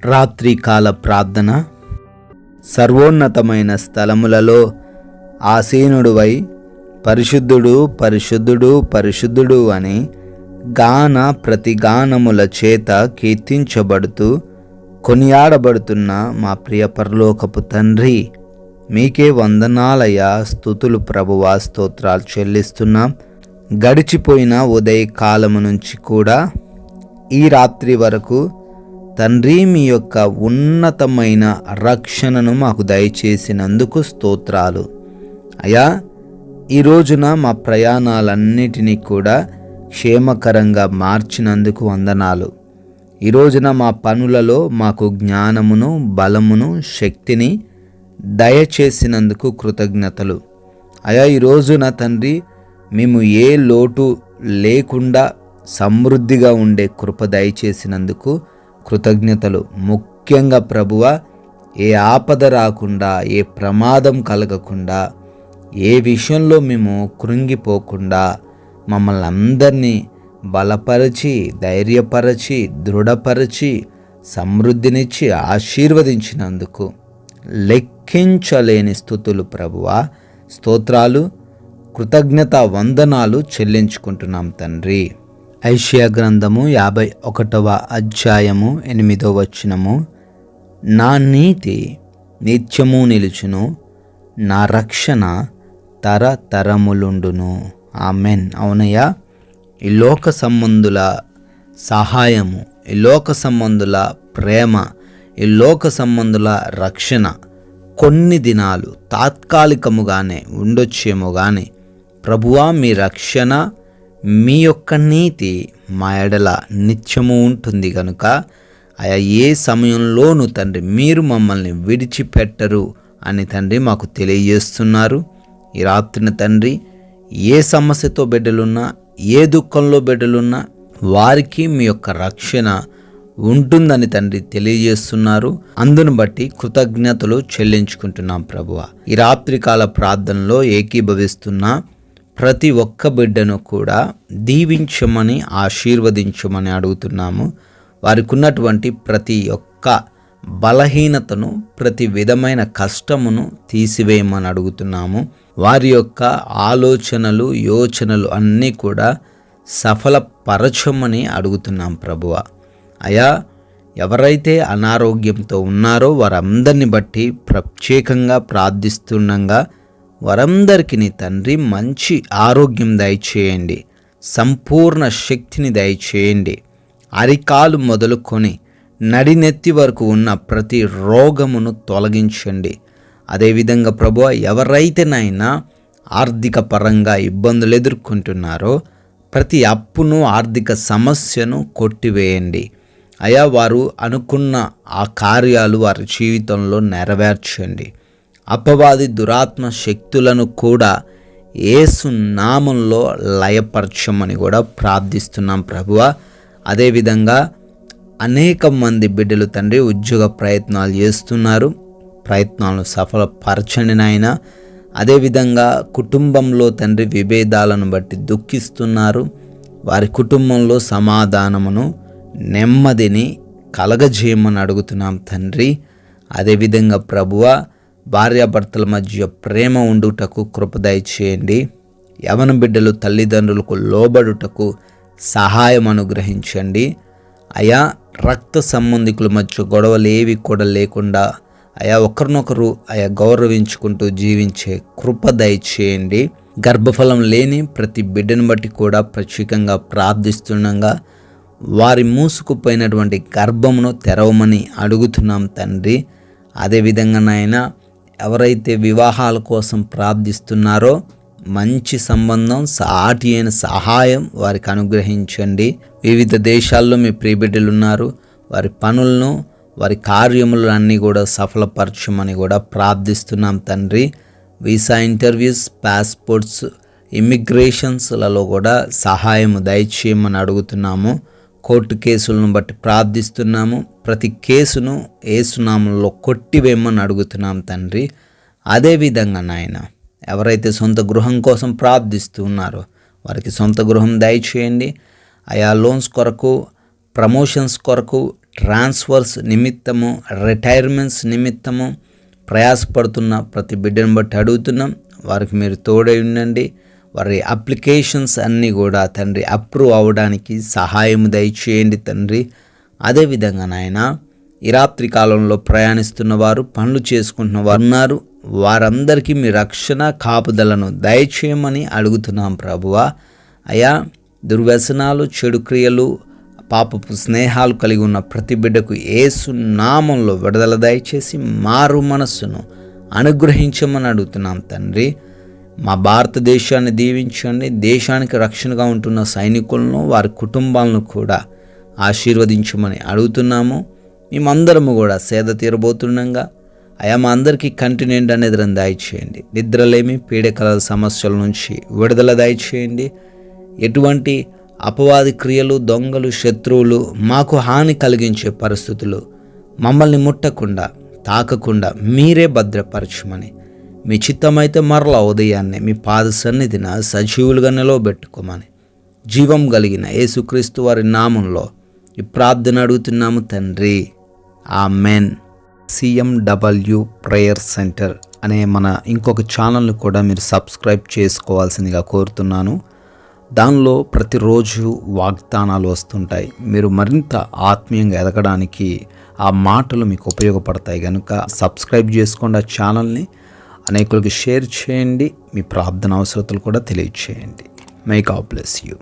రాత్రికాల ప్రార్థన. సర్వోన్నతమైన స్థలములలో ఆసీనుడువై పరిశుద్ధుడు పరిశుద్ధుడు పరిశుద్ధుడు అని ప్రతిగానముల చేత కీర్తించబడుతూ కొనియాడబడుతున్న మా ప్రియ పరలోకపు తండ్రి, మీకే వందనాలయ్యా, స్తుతులు ప్రభువా, స్తోత్రాలు చెల్లిస్తున్నాం. గడిచిపోయిన ఉదయకాలము నుంచి కూడా ఈ రాత్రి వరకు తండ్రి, మీ యొక్క ఉన్నతమైన రక్షణను మాకు దయచేసినందుకు స్తోత్రాలు అయ్యా. ఈ రోజున మా ప్రయాణాలన్నిటినీ కూడా క్షేమకరంగా మార్చినందుకు వందనాలు. ఈ రోజున మా పనులలో మాకు జ్ఞానమును, బలమును, శక్తిని దయచేసినందుకు కృతజ్ఞతలు అయ్యా. ఈ రోజున తండ్రి, మేము ఏ లోటు లేకుండా సమృద్ధిగా ఉండే కృప దయచేసినందుకు కృతజ్ఞతలు. ముఖ్యంగా ప్రభువ, ఏ ఆపద రాకుండా, ఏ ప్రమాదం కలగకుండా, ఏ విషయంలో మేము కృంగిపోకుండా మమ్మల్ని అందరినీ బలపరిచి, ధైర్యపరచి, దృఢపరిచి, సమృద్ధినిచ్చి ఆశీర్వదించినందుకు లెక్కించలేని స్తుతులు ప్రభువా, స్తోత్రాలు, కృతజ్ఞత వందనాలు చెల్లించుకుంటున్నాం తండ్రి. యెషయా గ్రంథము 51వ అధ్యాయము 8వ వచనము. నా నీతి నిత్యము నిలుచును, నా రక్షణ తరతరములుండును. ఆమెన్. అవునయ్యా, ఈ లోక సంబంధుల సహాయము, ఈ లోక సంబంధుల ప్రేమ, ఈ లోక సంబంధుల రక్షణ కొన్ని దినాలు తాత్కాలికముగానే ఉండొచ్చేమో కానీ ప్రభువా, మీ రక్షణ, మీ యొక్క నీతి మా ఎడల నిత్యము ఉంటుంది కనుక ఆయా ఏ సమయంలోనూ తండ్రి మీరు మమ్మల్ని విడిచిపెట్టరు అని తండ్రి మాకు తెలియజేస్తున్నారు. ఈ రాత్రిన తండ్రి, ఏ సమస్యతో బిడ్డలున్నా, ఏ దుఃఖంలో బిడ్డలున్నా వారికి మీ యొక్క రక్షణ ఉంటుందని తండ్రి తెలియజేస్తున్నారు. అందును బట్టి కృతజ్ఞతలు చెల్లించుకుంటున్నాం ప్రభువా. ఈ రాత్రికాల ప్రార్థనలో ఏకీభవిస్తున్న ప్రతి ఒక్క బిడ్డను కూడా దీవించమని, ఆశీర్వదించమని అడుగుతున్నాము. వారికి ఉన్నటువంటి ప్రతి ఒక్క బలహీనతను, ప్రతి విధమైన కష్టమును తీసివేయమని అడుగుతున్నాము. వారి యొక్క ఆలోచనలు, యోచనలు అన్నీ కూడా సఫలపరచమని అడుగుతున్నాం ప్రభువా. అయా, ఎవరైతే అనారోగ్యంతో ఉన్నారో వారందరిని బట్టి ప్రత్యేకంగా ప్రార్థిస్తుండగా వారందరికీ తండ్రి మంచి ఆరోగ్యం దయచేయండి, సంపూర్ణ శక్తిని దయచేయండి. అరికాలు మొదలుకొని నడినెత్తి వరకు ఉన్న ప్రతి రోగమును తొలగించండి. అదేవిధంగా ప్రభువా, ఎవరైతేనైనా ఆర్థిక పరంగా ఇబ్బందులు ఎదుర్కొంటున్నారో ప్రతి అప్పును, ఆర్థిక సమస్యను కొట్టివేయండి అయా. వారు అనుకున్న ఆ కార్యాలు వారి జీవితంలో నెరవేర్చండి. అపవాది దురాత్మ శక్తులను కూడా యేసు నామంలో లయపరచమని కూడా ప్రార్థిస్తున్నాం ప్రభువా. అదేవిధంగా అనేక మంది బిడ్డలు తండ్రి ఉద్యోగ ప్రయత్నాలు చేస్తున్నారు, ప్రయత్నాలను సఫలపరచండి నాయన. అదేవిధంగా కుటుంబంలో తండ్రి విభేదాలను బట్టి దుఃఖిస్తున్నారు, వారి కుటుంబంలో సమాధానమును, నెమ్మదిని కలగజేయమని అడుగుతున్నాం తండ్రి. అదేవిధంగా ప్రభువా, భార్యాభర్తల మధ్య ప్రేమ ఉండుటకు కృప దయచేయండి. యవన బిడ్డలు తల్లిదండ్రులకు లోబడుటకు సహాయం అనుగ్రహించండి అయా. రక్త సంబంధికుల మధ్య గొడవలు ఏవి కూడా లేకుండా అయా ఒకరినొకరు గౌరవించుకుంటూ జీవించే కృప దయచేయండి. గర్భఫలం లేని ప్రతి బిడ్డను బట్టి కూడా ప్రత్యేకంగా ప్రార్థిస్తుండగా వారి మూసుకుపోయినటువంటి గర్భమును తెరవమని అడుగుతున్నాం తండ్రి. అదేవిధంగా నాయన, ఎవరైతే వివాహాల కోసం ప్రార్థిస్తున్నారో మంచి సంబంధం, సాటి అయిన సహాయం వారికి అనుగ్రహించండి. వివిధ దేశాల్లో మీ ప్రియబిడ్డలు ఉన్నారు, వారి పనులను, వారి కార్యములను అన్నీ కూడా సఫలపరచమని కూడా ప్రార్థిస్తున్నాం తండ్రి. వీసా ఇంటర్వ్యూస్, పాస్పోర్ట్స్, ఇమిగ్రేషన్స్లలో కూడా సహాయం దయచేయమని అడుగుతున్నాము. కోర్టు కేసులను బట్టి ప్రార్థిస్తున్నాము. ప్రతి కేసును యేసునామంలో కొట్టివేయమని అడుగుతున్నాం తండ్రి. అదేవిధంగా నాయన, ఎవరైతే సొంత గృహం కోసం ప్రార్థిస్తూ ఉన్నారో వారికి సొంత గృహం దయచేయండి. ఆయా లోన్స్ కొరకు, ప్రమోషన్స్ కొరకు, ట్రాన్స్ఫర్స్ నిమిత్తము, రిటైర్మెంట్స్ నిమిత్తము ప్రయాసపడుతున్న ప్రతి బిడ్డను బట్టి అడుగుతున్నాం. వారికి మీరు తోడై ఉండండి. వారి అప్లికేషన్స్ అన్నీ కూడా తండ్రి అప్రూవ్ అవ్వడానికి సహాయం దయచేయండి తండ్రి. అదేవిధంగా నాయన ఈ రాత్రి కాలంలో ప్రయాణిస్తున్న వారు, పనులు చేసుకుంటున్న వారు ఉన్నారు. వారందరికీ మీ రక్షణ కాపుదలను దయచేయమని అడుగుతున్నాం ప్రభువా. అయా, దుర్వ్యసనాలు, చెడు క్రియలు, పాపపు స్నేహాలు కలిగి ఉన్న ప్రతి బిడ్డకు యేసు నామంలో విడుదల దయచేసి మారు మనస్సును అనుగ్రహించమని అడుగుతున్నాం తండ్రి. మా భారతదేశాన్ని దీవించండి. దేశానికి రక్షణగా ఉంటున్న సైనికులను, వారి కుటుంబాలను కూడా ఆశీర్వదించమని అడుగుతున్నాము. మేమందరము కూడా సేద తీరబోతుండగా అయా మా అందరికీ కంటిన్యూంట్ అనేది దయచేయండి. నిద్రలేమి, పీడకల సమస్యల నుంచి విడుదల దయచేయండి. ఎటువంటి అపవాది క్రియలు, దొంగలు, శత్రువులు మాకు హాని కలిగించే పరిస్థితులు మమ్మల్ని ముట్టకుండా, తాకకుండా మీరే భద్రపరచమని, మీ చిత్తమైతే మరలా ఉదయాన్నే మీ పాద సన్నిధిన సజీవులుగా నిలవబెట్టుకోమని జీవం కలిగిన యేసుక్రీస్తు వారి నామంలో ఈ ప్రార్థన అడుగుతున్నాము తండ్రి. ఆమెన్. CMW ప్రేయర్ సెంటర్ అనే మన ఇంకొక ఛానల్ని కూడా మీరు సబ్స్క్రైబ్ చేసుకోవాల్సిందిగా కోరుతున్నాను. దానిలో ప్రతిరోజు వాగ్దానాలు వస్తుంటాయి. మీరు మరింత ఆత్మీయంగా ఎదగడానికి ఆ మాటలు మీకు ఉపయోగపడతాయి కనుక సబ్స్క్రైబ్ చేసుకోండి. ఆ ఛానల్ని అనేకులకు షేర్ చేయండి. మీ ప్రార్థన అవసరతలు కూడా తెలియచేయండి. May God bless you.